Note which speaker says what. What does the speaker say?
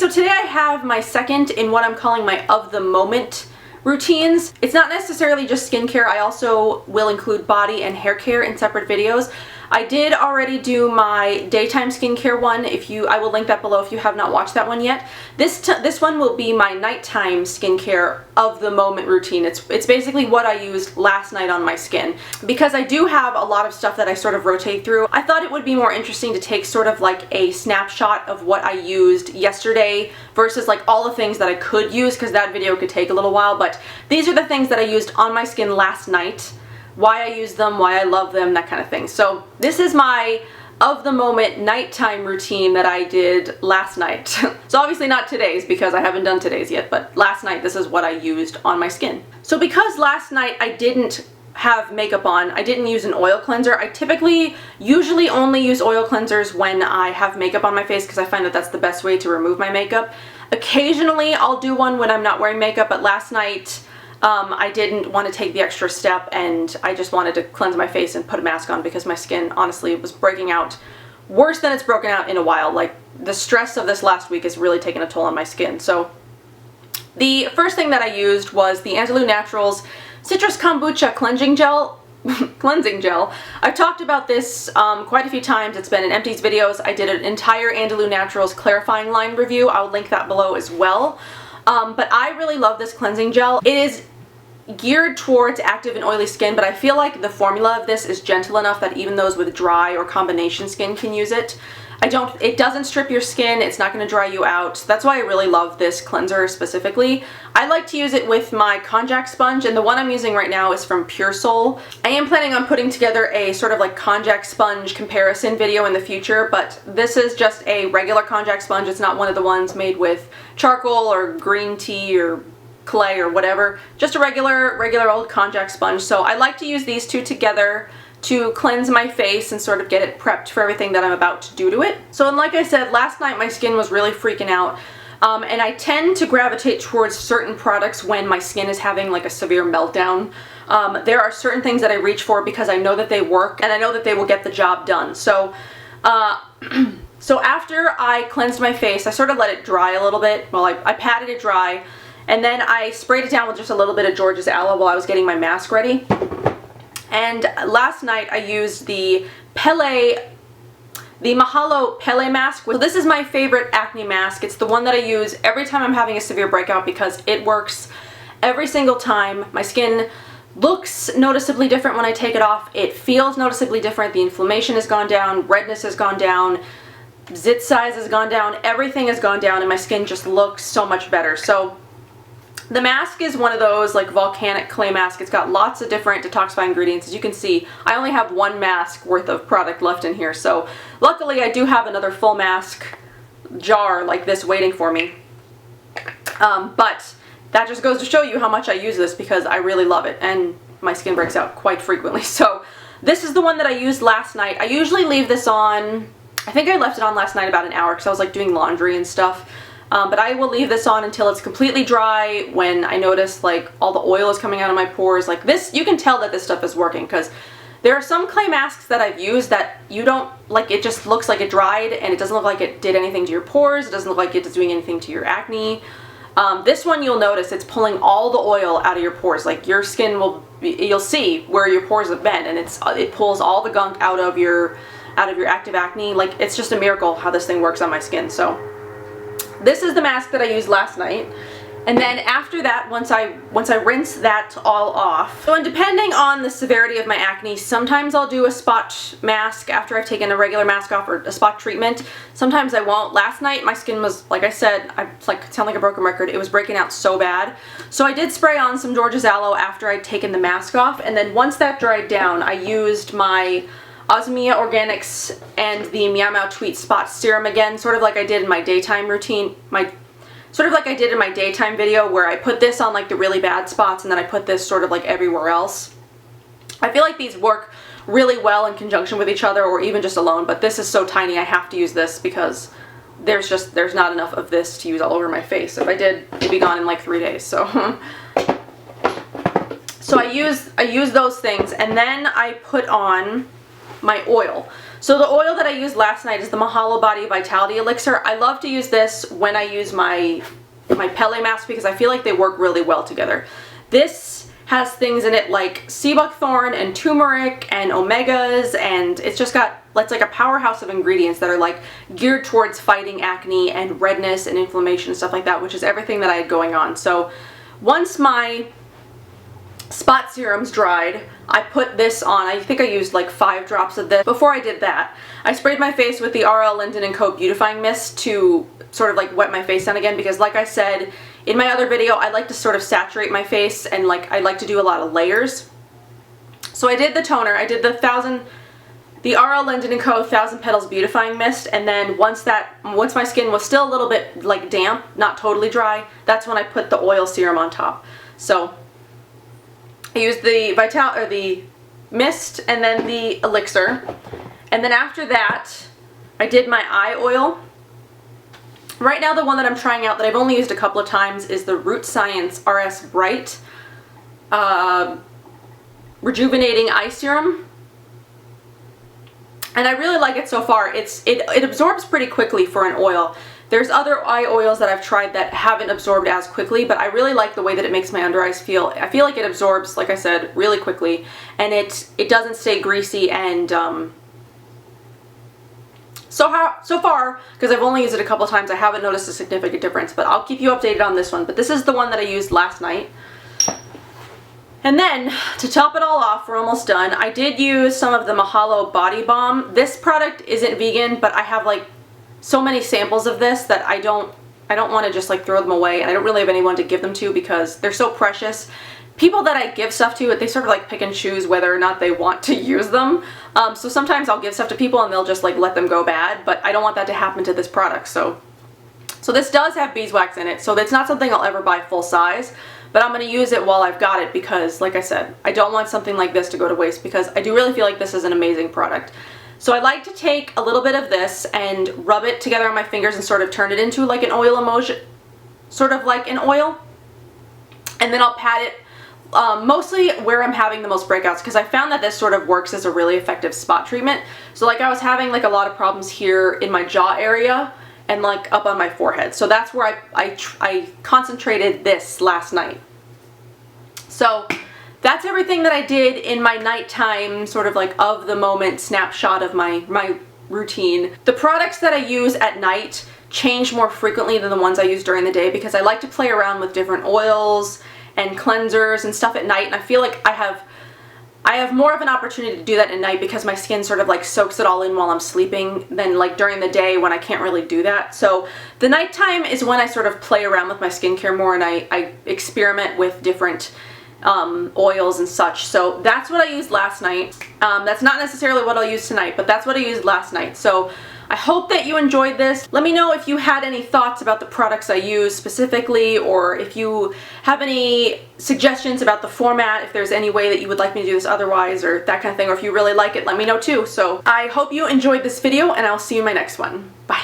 Speaker 1: so today I have my second in what I'm calling my of the moment routines. It's not necessarily just skincare. I also will include body and hair care in separate videos. I did already do my daytime skincare one. I will link that below if you have not watched that one yet. This one will be my nighttime skincare of the moment routine. It's basically what I used last night on my skin. Because I do have a lot of stuff that I sort of rotate through, I thought it would be more interesting to take sort of like a snapshot of what I used yesterday versus like all the things that I could use, because that video could take a little while. But these are the things that I used on my skin last night, why I use them, why I love them, that kind of thing. So this is my of the moment nighttime routine that I did last night. So obviously not today's because I haven't done today's yet, but last night this is what I used on my skin. So because last night I didn't have makeup on, I didn't use an oil cleanser. I usually only use oil cleansers when I have makeup on my face because I find that that's the best way to remove my makeup. Occasionally I'll do one when I'm not wearing makeup, but last night I didn't want to take the extra step and I just wanted to cleanse my face and put a mask on because my skin honestly was breaking out worse than it's broken out in a while. Like, the stress of this last week has really taken a toll on my skin. So the first thing that I used was the Andalou Naturals Citrus Kombucha Cleansing Gel. I've talked about this quite a few times. It's been in Empty's videos. I did an entire Andalou Naturals clarifying line review. I'll link that below as well. But I really love this cleansing gel. It is geared towards active and oily skin, but I feel like the formula of this is gentle enough that even those with dry or combination skin can use it. It doesn't strip your skin, it's not going to dry you out. That's why I really love this cleanser specifically. I like to use it with my konjac sponge, and the one I'm using right now is from Pure Soul. I am planning on putting together a sort of like konjac sponge comparison video in the future, but this is just a regular konjac sponge. It's not one of the ones made with charcoal or green tea or clay or whatever. Just a regular old konjac sponge. So I like to use these two together to cleanse my face and sort of get it prepped for everything that I'm about to do to it. So, and like I said, last night my skin was really freaking out. And I tend to gravitate towards certain products when my skin is having like a severe meltdown. There are certain things that I reach for because I know that they work and I know that they will get the job done. So, so after I cleansed my face, I sort of let it dry a little bit. Well, I patted it dry, and then I sprayed it down with just a little bit of George's Aloe while I was getting my mask ready. And last night I used the Mahalo Pele mask. So this is my favorite acne mask. It's the one that I use every time I'm having a severe breakout because it works every single time. My skin looks noticeably different when I take it off. It feels noticeably different. The inflammation has gone down, redness has gone down, zit size has gone down, everything has gone down, and my skin just looks so much better. So the mask is one of those like volcanic clay masks. It's got lots of different detoxifying ingredients. As you can see, I only have one mask worth of product left in here. So luckily I do have another full mask jar like this waiting for me. But that just goes to show you how much I use this because I really love it and my skin breaks out quite frequently. So this is the one that I used last night. I usually leave this on, I think I left it on last night about an hour because I was like doing laundry and stuff. But I will leave this on until it's completely dry. When I notice like all the oil is coming out of my pores, like this, you can tell that this stuff is working because there are some clay masks that I've used that you don't, like, it just looks like it dried and it doesn't look like it did anything to your pores. It doesn't look like it's doing anything to your acne. This one you'll notice it's pulling all the oil out of your pores. Like your skin will, you'll see where your pores have been, and it pulls all the gunk out of your active acne. Like, it's just a miracle how this thing works on my skin. So this is the mask that I used last night. And then after that, once I rinse that all off, so and depending on the severity of my acne, sometimes I'll do a spot mask after I've taken a regular mask off, or a spot treatment. Sometimes I won't. Last night my skin was, like I said, I sound like a broken record, it was breaking out so bad. So I did spray on some George's Aloe after I'd taken the mask off, and then once that dried down, I used my Osmia Organics and the MeowMeowTweet Spot Serum again, sort of like I did in my daytime routine, sort of like I did in my daytime video where I put this on like the really bad spots and then I put this sort of like everywhere else. I feel like these work really well in conjunction with each other or even just alone, but this is so tiny I have to use this because there's not enough of this to use all over my face. If I did, it'd be gone in like 3 days. So so I use those things, and then I put on my oil. So the oil that I used last night is the Mahalo Body Vitality Elixir. I love to use this when I use my Pele mask because I feel like they work really well together. This has things in it like sea buckthorn and turmeric and omegas, and it's just got, it's like a powerhouse of ingredients that are like geared towards fighting acne and redness and inflammation and stuff like that, which is everything that I had going on. So once my spot serums dried, I put this on. I think I used like 5 drops of this. Before I did that, I sprayed my face with the Linden & Co. Beautifying Mist to sort of like wet my face down again, because like I said in my other video, I like to sort of saturate my face and like I like to do a lot of layers. So I did the toner, I did the Linden & Co. 1000 Petals Beautifying Mist, and then once my skin was still a little bit like damp, not totally dry, that's when I put the oil serum on top. So I used the mist and then the elixir, and then after that I did my eye oil. Right now the one that I'm trying out that I've only used a couple of times is the Root Science RS Bright Rejuvenating Eye Serum, and I really like it so far. It absorbs pretty quickly for an oil. There's other eye oils that I've tried that haven't absorbed as quickly, but I really like the way that it makes my under eyes feel. I feel like it absorbs, like I said, really quickly, and it doesn't stay greasy, and so far, because I've only used it a couple times, I haven't noticed a significant difference, but I'll keep you updated on this one. But this is the one that I used last night. And then, to top it all off, we're almost done, I did use some of the Mahalo Body Balm. This product isn't vegan, but I have like so many samples of this that I don't want to just like throw them away, and I don't really have anyone to give them to because they're so precious. People that I give stuff to, they sort of like pick and choose whether or not they want to use them. So sometimes I'll give stuff to people and they'll just like let them go bad, but I don't want that to happen to this product. So this does have beeswax in it, so it's not something I'll ever buy full size, but I'm going to use it while I've got it because, like I said, I don't want something like this to go to waste because I do really feel like this is an amazing product. So I like to take a little bit of this and rub it together on my fingers and sort of turn it into like an oil emulsion, sort of like an oil, and then I'll pat it mostly where I'm having the most breakouts, because I found that this sort of works as a really effective spot treatment. So like I was having like a lot of problems here in my jaw area and like up on my forehead. So that's where I concentrated this last night. So that's everything that I did in my nighttime sort of like of the moment snapshot of my routine. The products that I use at night change more frequently than the ones I use during the day because I like to play around with different oils and cleansers and stuff at night, and I feel like I have more of an opportunity to do that at night because my skin sort of like soaks it all in while I'm sleeping than like during the day when I can't really do that. So the nighttime is when I sort of play around with my skincare more, and I experiment with different oils and such. So that's what I used last night. That's not necessarily what I'll use tonight, but that's what I used last night. So I hope that you enjoyed this. Let me know if you had any thoughts about the products I use specifically, or if you have any suggestions about the format, if there's any way that you would like me to do this otherwise, or that kind of thing, or if you really like it, let me know too. So I hope you enjoyed this video, and I'll see you in my next one. Bye.